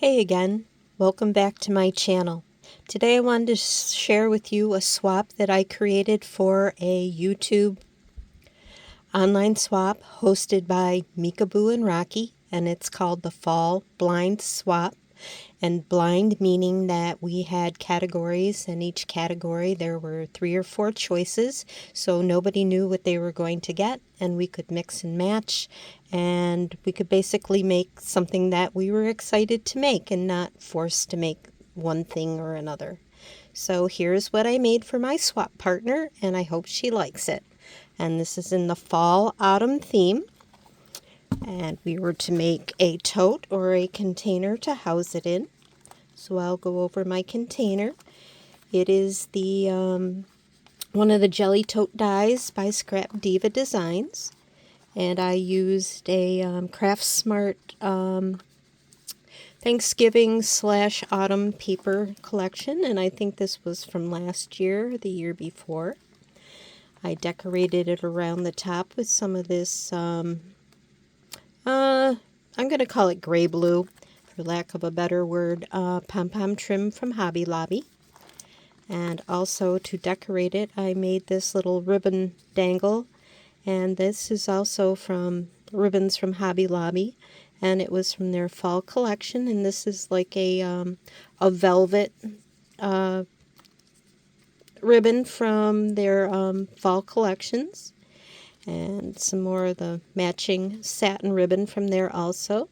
Hey again, welcome back to my channel. Today I wanted to share with you a swap that I created for a YouTube online swap hosted by Meekaboo and Rocky, and it's called the Fall Blind Swap. And blind meaning that we had categories, and each category there were 3 or 4 choices, so nobody knew what they were going to get, and we could mix and match, and we could basically make something that we were excited to make and not forced to make one thing or another. So here's what I made for my swap partner, and I hope she likes it. And this is in the fall autumn theme. And we were to make a tote or a container to house it in. So I'll go over my container. It is the one of the Jelly Tote dies by Scrap Diva Designs. And I used a Craft Smart Thanksgiving/autumn paper collection. And I think this was from last year, the year before. I decorated it around the top with some of this I'm going to call it gray blue, for lack of a better word, pom-pom trim from Hobby Lobby. And also to decorate it, I made this little ribbon dangle, and this is also from ribbons from Hobby Lobby, and it was from their fall collection, and this is like a velvet ribbon from their fall collections. And some more of the matching satin ribbon from there also.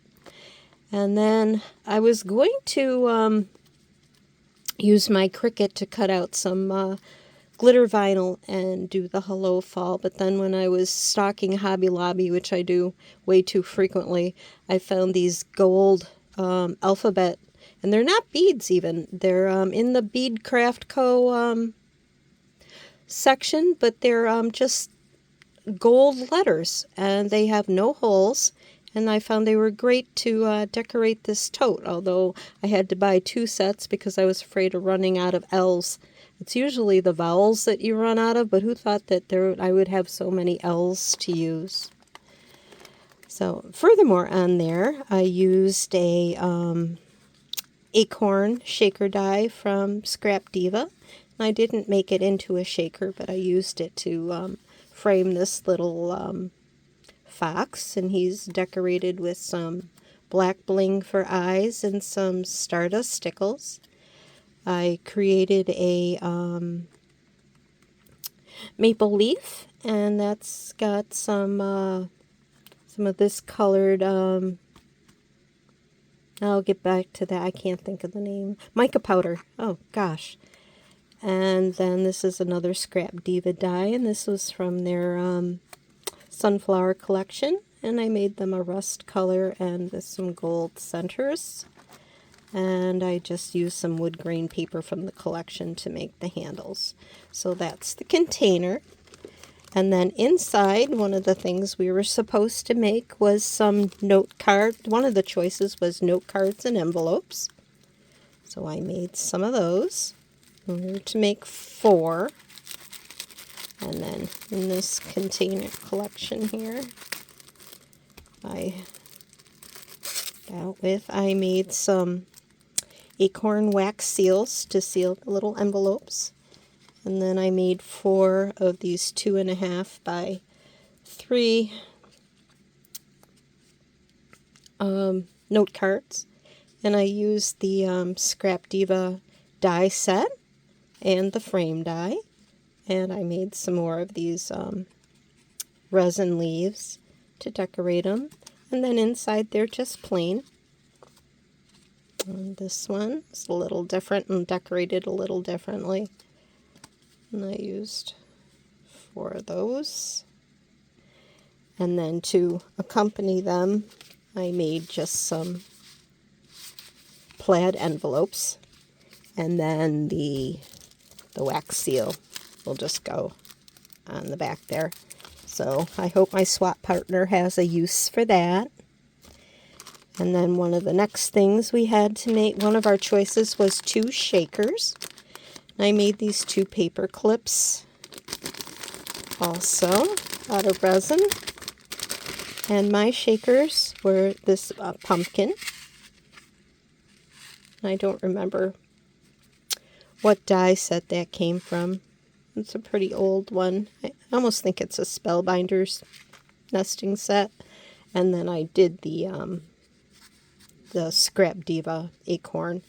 And then I was going to use my Cricut to cut out some glitter vinyl and do the Hello Fall, but then when I was stalking Hobby Lobby, which I do way too frequently, I found these gold alphabet, and they're not beads even, they're in the Bead Craft Co. Section, but they're just gold letters, and they have no holes, and I found they were great to decorate this tote, although I had to buy 2 sets because I was afraid of running out of L's. It's usually the vowels that you run out of, but who thought that I would have so many L's to use? So furthermore, on there I used a acorn shaker die from Scrap Diva. I didn't make it into a shaker, but I used it to frame this little fox, and he's decorated with some black bling for eyes and some stardust stickles. I created a maple leaf, and that's got some of this colored I'll get back to that, I can't think of the name, mica powder. Oh gosh. And then this is another Scrap Diva die, and this was from their sunflower collection, and I made them a rust color and with some gold centers. And I just used some wood grain paper from the collection to make the handles. So that's the container. And then inside, one of the things we were supposed to make was some note card. One of the choices was note cards and envelopes. So I made some of those. We were to make 4, and then in this container collection here, I made some acorn wax seals to seal the little envelopes, and then I made 4 of these 2.5 by 3 note cards, and I used the Scrap Diva die set and the frame die, and I made some more of these resin leaves to decorate them, and then inside they're just plain. And this one is a little different and decorated a little differently, and I used 4 of those. And then to accompany them, I made just some plaid envelopes, and then the wax seal will just go on the back there. So I hope my swap partner has a use for that. And then one of the next things we had to make, one of our choices was 2 shakers. I made these 2 paper clips also out of resin. And my shakers were this pumpkin I don't remember what die set that came from. It's a pretty old one. I almost think it's a Spellbinders nesting set. And then I did the Scrap Diva acorn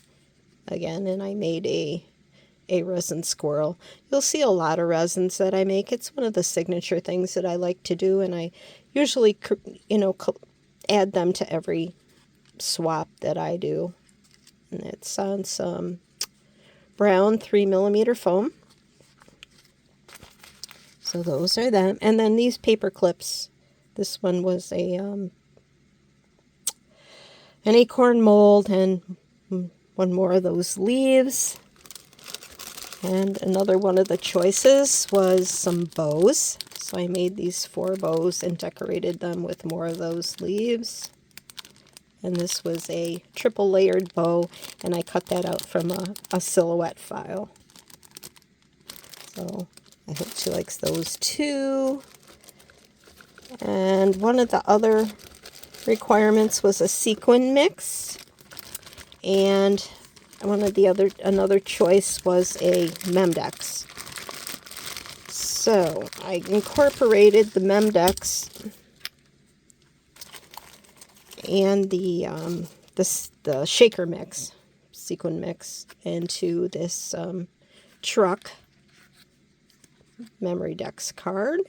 again, and I made a resin squirrel. You'll see a lot of resins that I make. It's one of the signature things that I like to do, and I usually, add them to every swap that I do. And it's on some brown 3mm foam. So those are them. And then these paper clips. This one was an acorn mold, and one more of those leaves. And another one of the choices was some bows. So I made these 4 bows and decorated them with more of those leaves. And this was a triple layered bow, and I cut that out from a silhouette file. So I hope she likes those too. And one of the other requirements was a sequin mix. And another choice was a Memdex. So I incorporated the Memdex and the shaker mix, sequin mix, into this truck memory Dex card,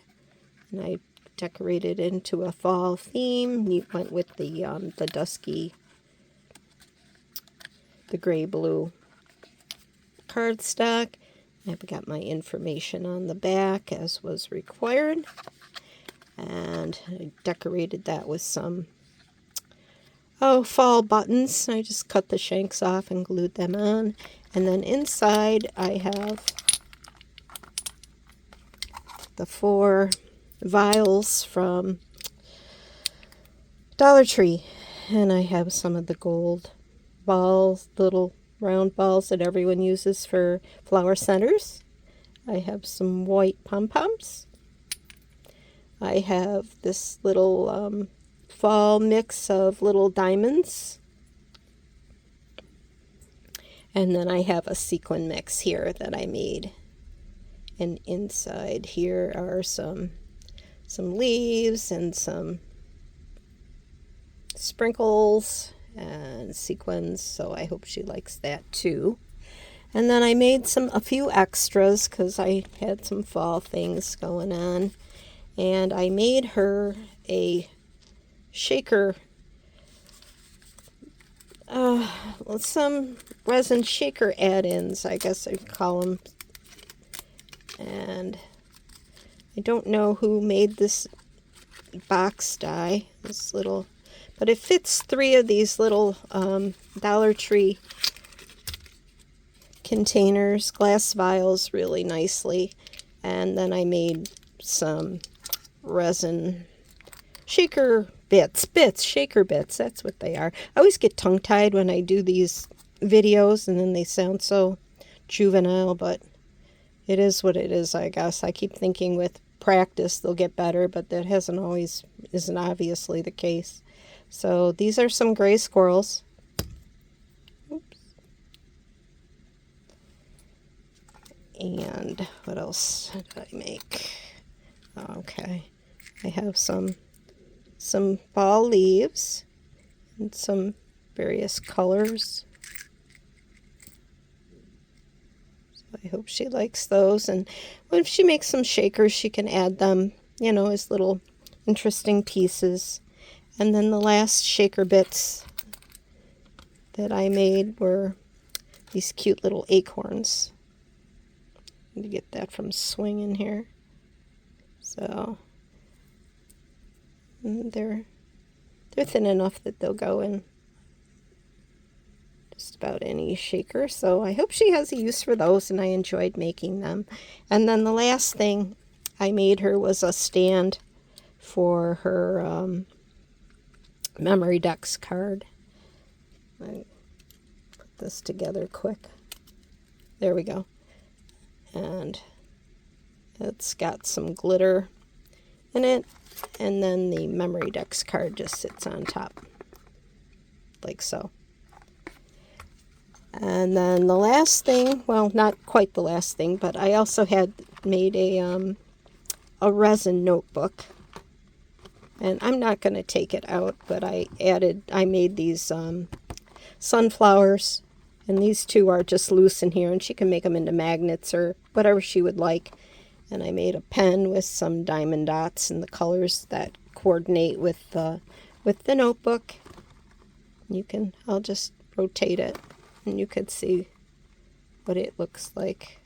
and I decorated it into a fall theme. Went with the dusky, the gray-blue cardstock. I've got my information on the back as was required, and I decorated that with some fall buttons. I just cut the shanks off and glued them on. And then inside I have the 4 vials from Dollar Tree, and I have some of the gold balls, little round balls that everyone uses for flower centers. I have some white pom-poms. I have this little fall mix of little diamonds. And then I have a sequin mix here that I made. And inside here are some leaves and some sprinkles and sequins, so I hope she likes that too. And then I made a few extras because I had some fall things going on. And I made her a shaker, some resin shaker add-ins, I guess I'd call them. And I don't know who made this box die, but it fits 3 of these little Dollar Tree containers, glass vials, really nicely. And then I made some resin shaker shaker bits, that's what they are. I always get tongue-tied when I do these videos, and then they sound so juvenile, but it is what it is, I guess. I keep thinking with practice they'll get better, but that isn't obviously the case. So these are some gray squirrels. Oops. And what else did I make? Okay, I have some fall leaves and some various colors. So I hope she likes those. And if she makes some shakers, she can add them, as little interesting pieces. And then the last shaker bits that I made were these cute little acorns. Let me get that from Swing in here. So they're thin enough that they'll go in just about any shaker. So I hope she has a use for those, and I enjoyed making them. And then the last thing I made her was a stand for her memory Dex card. I put this together quick. There we go. And it's got some glitter in it, and then the memory Dex card just sits on top like so. And then the last thing, well, not quite the last thing, but I also had made a resin notebook. And I'm not going to take it out, but I made these sunflowers, and these two are just loose in here, and she can make them into magnets or whatever she would like. And I made a pen with some diamond dots and the colors that coordinate with the notebook. I'll just rotate it, and you could see what it looks like.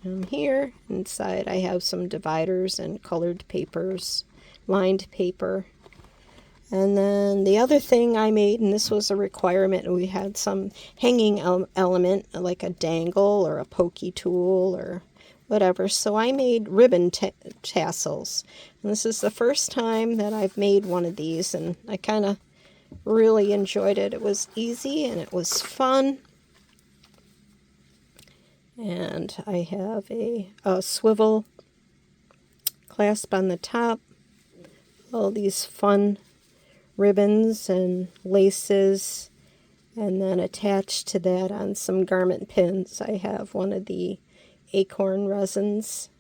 And here inside I have some dividers and colored papers, lined paper. And then the other thing I made, and this was a requirement, we had some hanging element like a dangle or a pokey tool or whatever. So I made ribbon tassels. And this is the first time that I've made one of these, and I kind of really enjoyed it. It was easy and it was fun. And I have a swivel clasp on the top. All these fun ribbons and laces, and then attached to that on some garment pins I have one of the acorn resins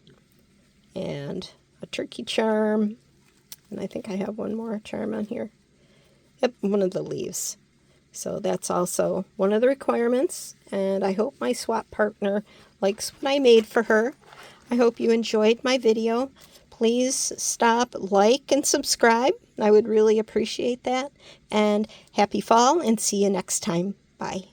and a turkey charm, and I think I have one more charm on here. Yep, one of the leaves. So that's also one of the requirements, and I hope my swap partner likes what I made for her. I hope you enjoyed my video. Please stop, like, and subscribe. I would really appreciate that. And happy fall, and see you next time. Bye.